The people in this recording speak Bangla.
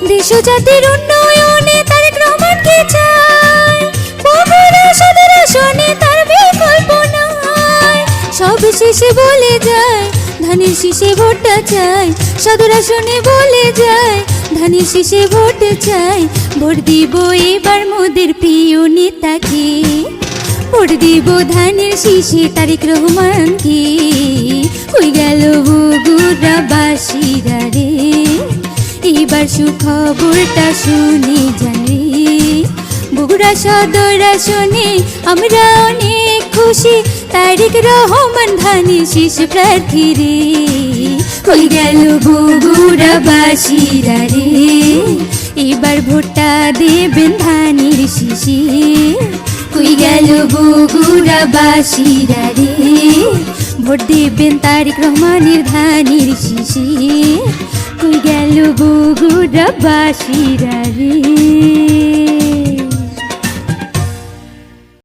দেশ ও জাতির উন্নয়নে তারেক রহমানকে চাই, বগুড়া সদর আসনে তার বিকল্প নাই। সব শেষে বলে যায় ধানের শীষে ভোটটা চাই, সদর আসনে বলে যায় ধানের শীষে ভোট চাই। ভোট দিব এবার মোদের প্রিয় নেতাকে, ভোট দিব ধানের শীষে তারেক রহমানকে। কই গেল বগুড়া বাসীরা রে, এবার সুখবরটা শুনে জানে। বগুড়া সদর আসনে আমরা অনেক খুশি, তারেক রহমান ধানের শীষ প্রার্থী রে। কই গেল বগুড়া বাসীরা রে, এবার ভোটটা দেবেন ধানের শীষে। কই গেল বগুড়া বাসীরা রে, ভোট দেবেন তারেক রহমানের ধানের শীষে। কই গেল বগুড়া বাসীরা রে।